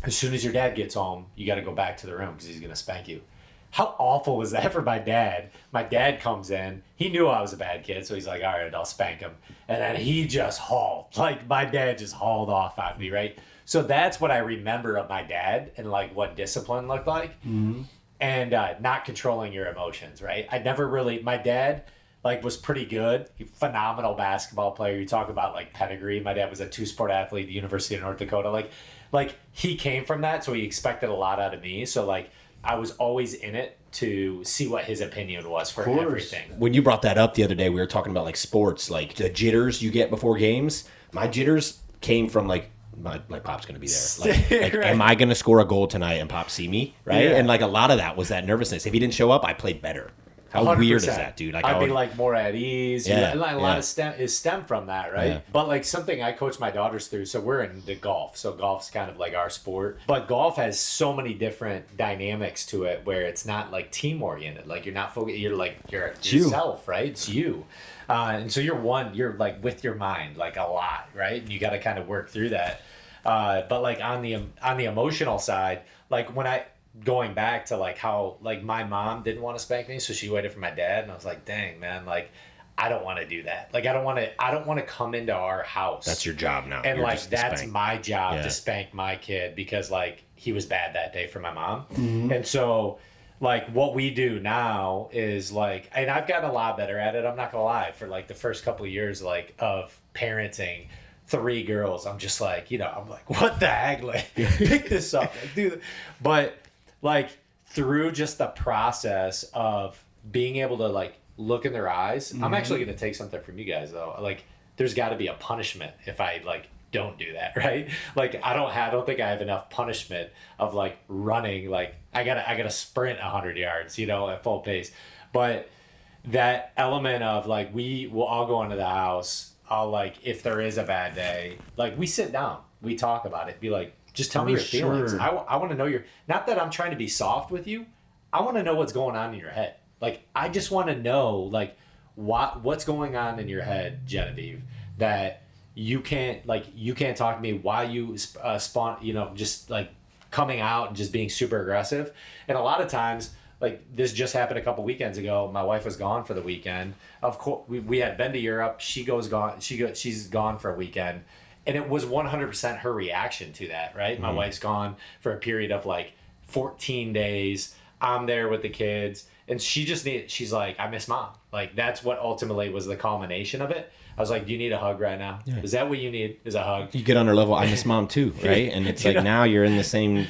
As soon as your dad gets home, you got to go back to the room because he's going to spank you. How awful was that for my dad? My dad comes in. He knew I was a bad kid, so he's like, all right, I'll spank him. And then he just hauled. Like, my dad just hauled off on me, right? So that's what I remember of my dad and, like, what discipline looked like. Mm-hmm. And not controlling your emotions, right? My dad, like, was pretty good. Phenomenal basketball player. You talk about, like, pedigree. My dad was a 2-sport athlete at the University of North Dakota. Like he came from that, so he expected a lot out of me. So, like, I was always in it to see what his opinion was for everything. When you brought that up the other day, we were talking about like sports, like the jitters you get before games. My jitters came from like my pop's gonna be there. Like Right. am I gonna score a goal tonight and pop see me? Right. Yeah. And like a lot of that was that nervousness. If he didn't show up, I played better. How 100%. weird is that, dude? Like I'd be would- like more at ease. Yeah, And like, a yeah. lot of stem from that, right? Yeah. But like something I coach my daughters through. So we're into golf. So golf's kind of like our sport. But golf has so many different dynamics to it where it's not like team oriented. Like you're not focused. You're like you're yourself, right? It's you. And so you're like with your mind like a lot, right? And you got to kind of work through that. But like on the emotional side, like when going back to like how like my mom didn't want to spank me, so she waited for my dad, and I was like, dang man, like I don't want to do that. Like I don't want to come into our house. That's your job now. And You're like just the that's spank. my job Yeah. to spank my kid because like he was bad that day for my mom. Mm-hmm. And so like what we do now is like, and I've gotten a lot better at it, I'm not gonna lie. For like the first couple of years like of parenting 3 girls, I'm just like, I'm like, what the heck, like pick this up, like do that. But like through just the process of being able to like look in their eyes, I'm actually going to take something from you guys though. Like there's got to be a punishment if I like don't do that, right? Like I don't think I have enough punishment of like running, like I gotta sprint 100 yards, at full pace. But that element of like we will all go into the house, I'll like if there is a bad day, like we sit down, we talk about it, be like, just tell me your feelings. I want to know not that I'm trying to be soft with you. I want to know what's going on in your head. Like, I just want to know, like, what's going on in your head, Genevieve, that you can't talk to me while you just like coming out and just being super aggressive. And a lot of times, like this just happened a couple weekends ago. My wife was gone for the weekend. Of course, we had been to Europe. She's gone for a weekend. And it was 100% her reaction to that, right? My wife's gone for a period of like 14 days. I'm there with the kids. And she's like, I miss mom. Like, that's what ultimately was the culmination of it. I was like, do you need a hug right now? Yeah. Is that what you need, is a hug? You get on her level, I miss mom too, right? And it's like now you're in the same,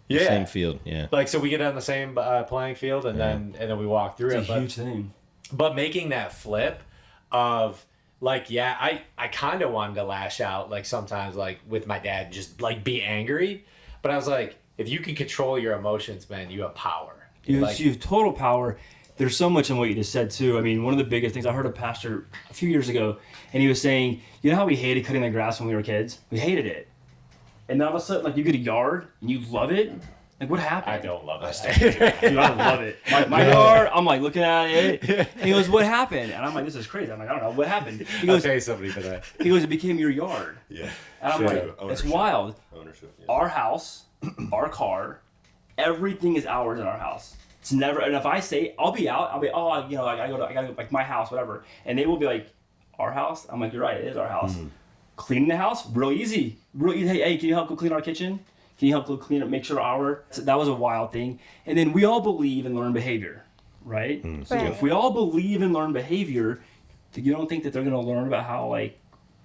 same field. Yeah. Like, so we get on the same playing field and then we walk through It's a huge thing. But making that flip of... like, yeah, I kind of wanted to lash out, like, sometimes, like, with my dad, just, like, be angry. But I was like, if you can control your emotions, man, you have power. You have total power. There's so much in what you just said, too. I mean, one of the biggest things, I heard a pastor a few years ago, and he was saying, you know how we hated cutting the grass when we were kids? We hated it. And then all of a sudden, like, you get a yard, and you love it. Like, what happened? I don't love it. Dude, I love it. My yard, I'm like looking at it. And he goes, what happened? And I'm like, this is crazy. I'm like, I don't know. What happened? He I'll goes, pay somebody for that. he goes, it became your yard. Yeah. And I'm like, it's Ownership. wild. Ownership. Yeah. Our house, our car, everything is ours in our house. It's never, and if I say, I'll be out, like, I gotta go, like, my house, whatever. And they will be like, our house? I'm like, you're right, it is our house. Cleaning the house, real easy. Hey, can you help go clean our kitchen? Can you help go clean up, make sure that was a wild thing. And then we all believe in learned behavior, right? So Right. if we all believe in learned behavior, you don't think that they're gonna learn about how, like,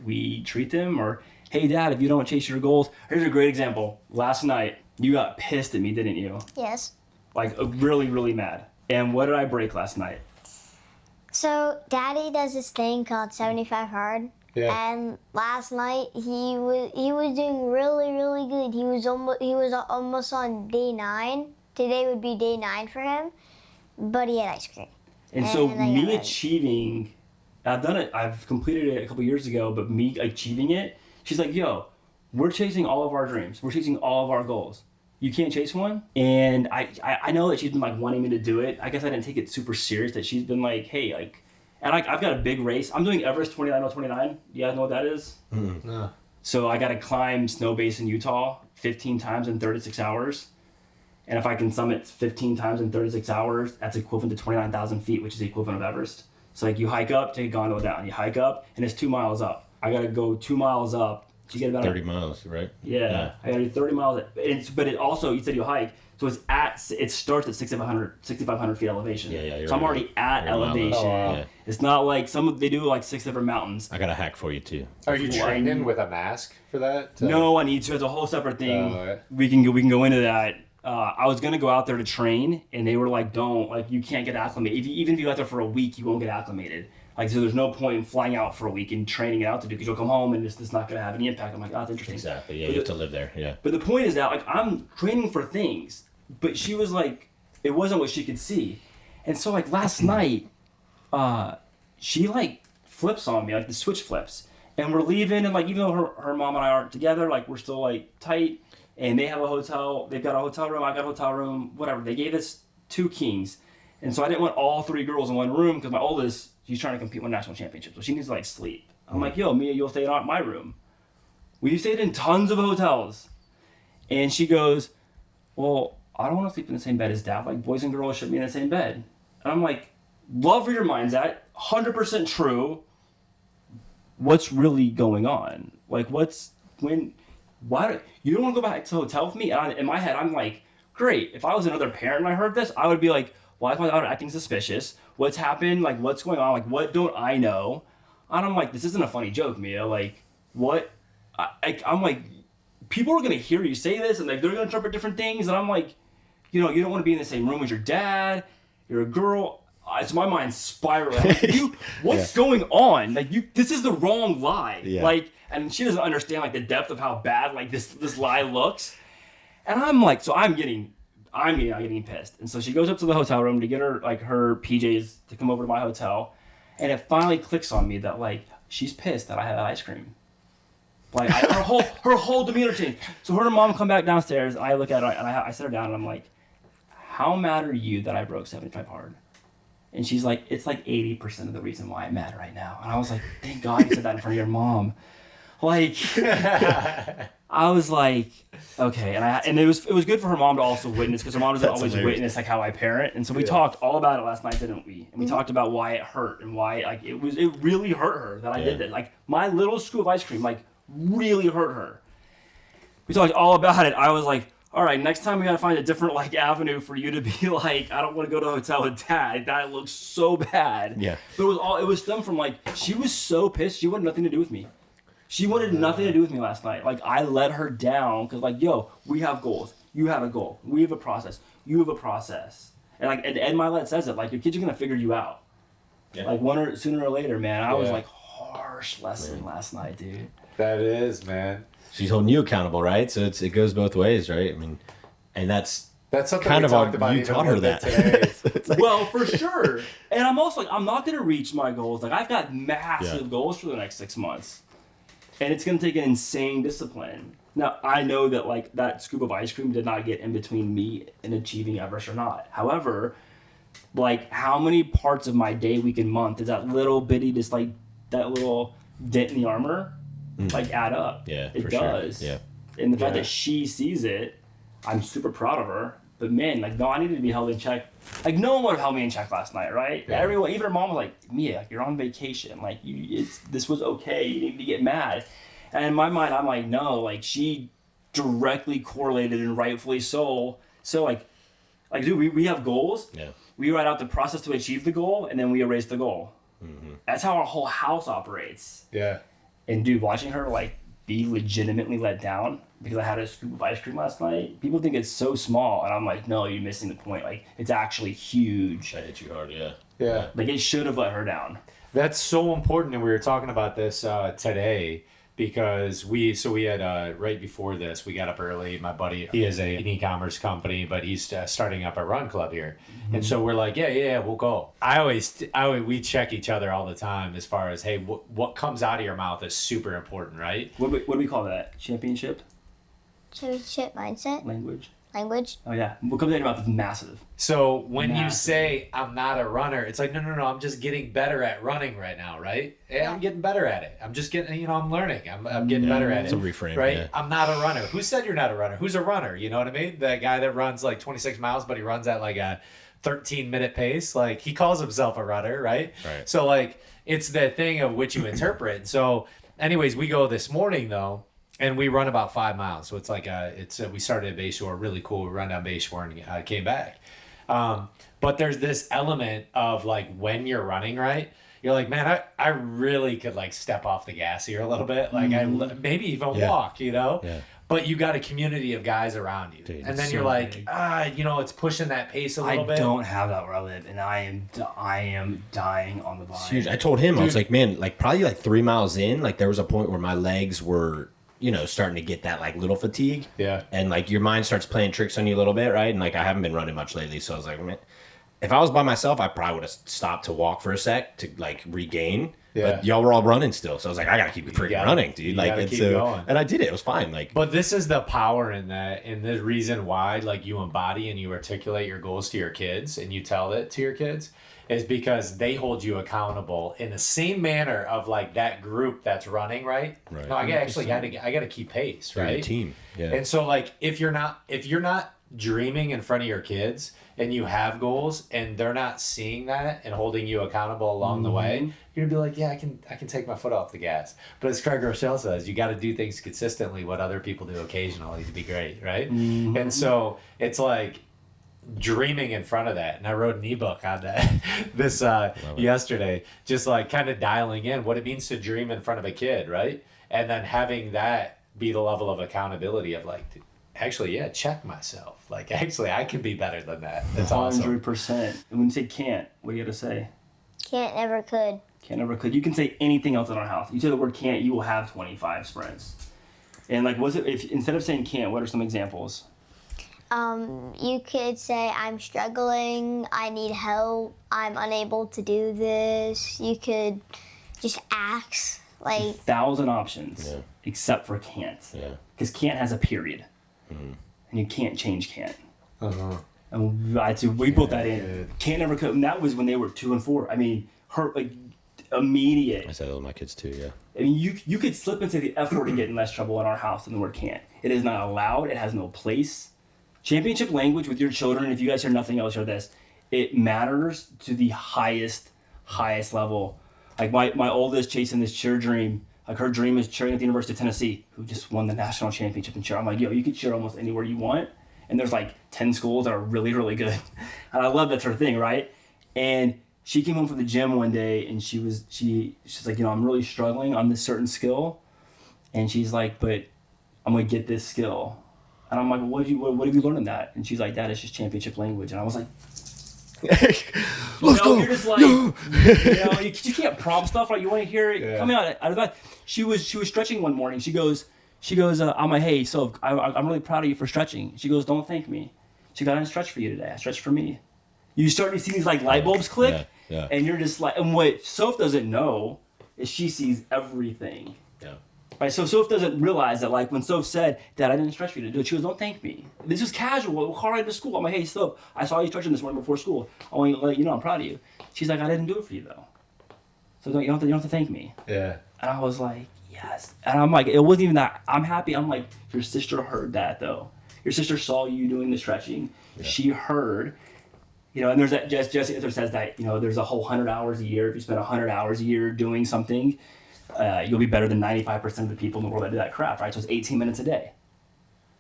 we treat them? Or, hey dad, if you don't chase your goals, here's a great example. Last night, you got pissed at me, didn't you? Yes. Like, really, really mad. And what did I break last night? So Daddy does this thing called 75 hard. Yeah. And last night he was doing really, really good. He was almost on day 9. Today would be day 9 for him, but he had ice cream. And so And I got me it. achieving, I've completed it a couple years ago, but me achieving it, she's like, yo, we're chasing all of our dreams. We're chasing all of our goals. You can't chase one? And I know that she's been like wanting me to do it. I guess I didn't take it super serious that she's been like, hey, like, and I've got a big race. I'm doing Everest 29.029. You guys know what that is? No. So I got to climb Snow Base in Utah 15 times in 36 hours. And if I can summit 15 times in 36 hours, that's equivalent to 29,000 feet, which is the equivalent of Everest. So like you hike up, take a gondola down. You hike up, and it's 2 miles up. I got to go 2 miles up. So you get about 30 miles, right? Yeah, I got to do 30 miles. But it also, you said you hike, so it starts at 6,500 feet elevation. Yeah, you're so I'm right. already at You're a mile up. elevation. Oh, wow. Yeah. It's not like they do like 6 different mountains. I got a hack for you too. Are you training with a mask for that? No, I need to. It's a whole separate thing. Oh, yeah. We can go into that. I was going to go out there to train, and they were like, don't, like, you can't get acclimated. Even if you go out there for a week, you won't get acclimated. Like, so there's no point in flying out for a week and training it out to do, because you'll come home and it's not going to have any impact. I'm like, oh, that's interesting. Exactly. Yeah, you have to live there. Yeah. But the point is that, like, I'm training for things, but she was like, it wasn't what she could see. And so, like, last night, she, like, flips on me, like, the switch flips. And we're leaving, and, like, even though her mom and I aren't together, like, we're still, like, tight. And they have a hotel, they've got a hotel room, I got a hotel room, whatever. They gave us 2 kings. And so I didn't want all 3 girls in one room, because my oldest, she's trying to compete with national championships, so she needs to, like, sleep. I'm like, yo, Mia, you'll stay in my room. We've stayed in tons of hotels. And she goes, well, I don't want to sleep in the same bed as Dad. Like, boys and girls should be in the same bed. And I'm like, love where your mind's at, 100% true. What's really going on? Like, why you don't want to go back to the hotel with me? And in my head, I'm like, great. If I was another parent and I heard this, I would be like, why is my daughter acting suspicious? What's happened? Like, what's going on? Like, what don't I know? And I'm like, this isn't a funny joke, Mia. Like, what? I'm like, people are going to hear you say this, and like, they're going to interpret different things. And I'm like, you know, you don't want to be in the same room as your dad. You're a girl. It's my mind spiraling. Like, what's going on? Like, this is the wrong lie. Yeah. Like, and she doesn't understand, like, the depth of how bad, like, this lie looks. And I'm like, so I'm getting pissed. And so she goes up to the hotel room to get her, like, her PJs to come over to my hotel. And it finally clicks on me that, like, she's pissed that I had ice cream. Like, her whole demeanor changed. So her and mom come back downstairs, and I look at her, and I sit her down, and I'm like, how mad are you that I broke 75 hard? And she's like, it's like 80% of the reason why I'm mad right now. And I was like, thank God you said that in front of your mom. Like, I was like, okay. And it was good for her mom to also witness, because her mom doesn't always witness, like, how I parent. And so we talked all about it last night, didn't we? And we talked about why it hurt, and why, like, it really hurt her that I did that. Like, my little scoop of ice cream, like, really hurt her. We talked all about it. I was like, all right, next time we gotta find a different, like, avenue for you to be like, I don't want to go to a hotel with Dad. That looks so bad. Yeah. But it was stemmed from, like, she was so pissed. She wanted nothing to do with me. She wanted nothing to do with me last night. Like, I let her down, because, like, yo, we have goals. You have a goal. We have a process. You have a process. And, like, Ed Milet says it, like, your kids are gonna figure you out. Yeah. Like, sooner or later, man. I was like, harsh lesson last night, dude. That is, man. She's holding you accountable, right? So it goes both ways, right? I mean, and that's something kind we of talked about. You taught her that today. like, well, for sure. And I'm also like, I'm not gonna reach my goals. Like, I've got massive goals for the next 6 months, and it's gonna take an insane discipline. Now, I know that, like, that scoop of ice cream did not get in between me and achieving Everest or not. However, like, how many parts of my day, week, and month is that little bitty, just like that little dent in the armor? Like, add up. Yeah, it does. Sure. Yeah. And the fact that she sees it, I'm super proud of her. But man, like, no, I needed to be held in check. Like, no one would have held me in check last night, right? Yeah. Everyone, even her mom was like, Mia, you're on vacation. Like, this was okay. You need to get mad. And in my mind, I'm like, no, like, she directly correlated, and rightfully so. So like, dude, we have goals. Yeah. We write out the process to achieve the goal, and then we erase the goal. Mm-hmm. That's how our whole house operates. Yeah. And dude, watching her, like, be legitimately let down because I had a scoop of ice cream last night, people think it's so small, and I'm like, no, you're missing the point. Like, it's actually huge. That hit you hard, yeah. Yeah. Like, it should have let her down. That's so important, and we were talking about this today, because we had right before this, we got up early. My buddy, he has an e-commerce company, but he's starting up a run club here. Mm-hmm. And so we're like, yeah, we'll go. We check each other all the time as far as, hey, what comes out of your mouth is super important, right? What do we call that? Championship mindset. Language. Oh yeah, what comes out of your mouth is massive. So when you say I'm not a runner, it's like no, I'm just getting better at running right now, right? Yeah, I'm getting better at it. I'm just getting, I'm learning. I'm getting better at it. It's a reframe, right? Yeah. I'm not a runner. Who said you're not a runner? Who's a runner? You know what I mean? That guy that runs like 26 miles, but he runs at like a 13-minute pace. Like, he calls himself a runner, right? So like, it's the thing of which you interpret. So anyways, we go this morning though, and we run about 5 miles. So it's like we started at Bayshore, really cool. We run down Bayshore and came back. But there's this element of like, when you're running, right? you're like, man, I really could like step off the gas here a little bit. Like maybe even walk, you know? Yeah. But you got a community of guys around you. Dude, and then so you're like, big. you know, it's pushing that pace a little bit. I don't have that where I live, and I am dying on the vine. It's huge. I told him, I was like, man, like probably like 3 miles in, like there was a point where my legs were, you know, starting to get that like little fatigue. Yeah. And like your mind starts playing tricks on you a little bit, right? And like I haven't been running much lately, so I was like, man, if I was by myself, I probably would have stopped to walk for a sec to like regain. Yeah. But y'all were all running still, so I was like, I gotta keep freaking running, dude. Like, gotta it's keep going. and I did it. It was fine. Like, But this is the power in that, and the reason why, like, you embody and you articulate your goals to your kids and you tell it to your kids is because they hold you accountable in the same manner of like that group that's running, right? Right. No, I gotta keep pace, you're right? a team. Yeah. And so like if you're not dreaming in front of your kids and you have goals and they're not seeing that and holding you accountable along the way, you're gonna be like, yeah, I can take my foot off the gas. But as Craig Rochelle says, you got to do things consistently. What other people do occasionally to be great, right? And so it's like dreaming in front of that. And I wrote an ebook on that this yesterday, just like kind of dialing in what it means to dream in front of a kid, right? And then having that be the level of accountability of like, actually, yeah, check myself. Like, actually, I can be better than that. That's awesome. 100%. And when you say can't, what do you got to say? Can't, never could. Can't, never could. You can say anything else in our house. You say the word can't, you will have 25 sprints. And like, if instead of saying can't, what are some examples? You could say, I'm struggling, I need help, I'm unable to do this. You could just ask, like... 1,000 options, except for can't. Yeah. Because can't has a period. And you can't change can't. And we built that in. Can't, never could. And that was when they were 2 and 4. I mean, like, immediate. I said that with my kids too, yeah. I mean, you could slip into the F word and get in less trouble in our house than the word can't. It is not allowed. It has no place. Championship language with your children, if you guys hear nothing else, hear this. It matters to the highest level. Like my oldest chasing this cheer dream. Like her dream is cheering at the University of Tennessee, who just won the national championship in cheer. I'm like, yo, you can cheer almost anywhere you want. And there's like 10 schools that are really, really good. And I love that's her thing, right? And she came home from the gym one day and she's like, you know, I'm really struggling on this certain skill. And she's like, but I'm gonna get this skill. And I'm like, what have you learned in that? And she's like, Dad, it's just championship language. And I was like, Let's go. You're just like, you can't prompt stuff, like you want to hear it coming out of that. She was stretching one morning. She goes, I'm like, hey, so I'm really proud of you for stretching. She goes, don't thank me. She goes, I didn't stretch for you today. I stretched for me. You start to see these like light bulbs click, and you're just like, and what Soph doesn't know is she sees everything. Yeah. Right, so Soph doesn't realize that, like, when Soph said, Dad, I didn't stretch for you to do it, she goes, don't thank me. This is casual. We'll call right to school. I'm like, hey, Soph, I saw you stretching this morning before school. I want you to let you know I'm proud of you. She's like, I didn't do it for you, though. So you don't have to thank me. Yeah. And I was like, yes. And I'm like, it wasn't even that. I'm happy. I'm like, your sister heard that, though. Your sister saw you doing the stretching. Yeah. She heard. You know, and there's that, Jesse says that, you know, there's a whole 100 hours a year. If you spend 100 hours a year doing something, you'll be better than 95% of the people in the world that do that crap, right? So it's 18 minutes a day.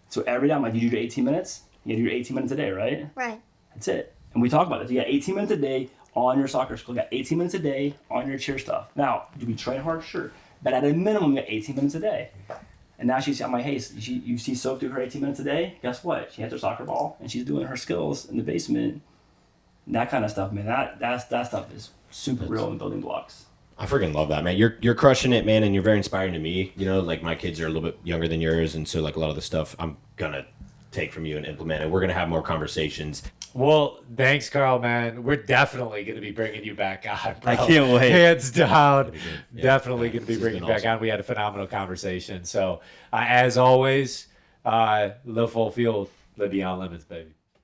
So every day I'm like, you do 18 minutes? You do your 18 minutes a day, right? Right. That's it. And we talk about this. You got 18 minutes a day on your soccer school. You got 18 minutes a day on your cheer stuff. Now, do we train hard? Sure. But at a minimum, you got 18 minutes a day. And now I'm like, hey, you see Soph do her 18 minutes a day? Guess what? She has her soccer ball, and she's doing her skills in the basement. And that kind of stuff, man. That stuff is super real in building blocks. I freaking love that, man. You're crushing it, man, and you're very inspiring to me. You know, like my kids are a little bit younger than yours, and so like a lot of the stuff I'm gonna take from you and implement it. We're gonna have more conversations. Well, thanks, Carl, man. We're definitely gonna be bringing you back on, bro. I can't wait. Hands down, definitely yeah, gonna be bringing you back awesome. on. We had a phenomenal conversation. So, as always, live full field, live beyond limits, baby.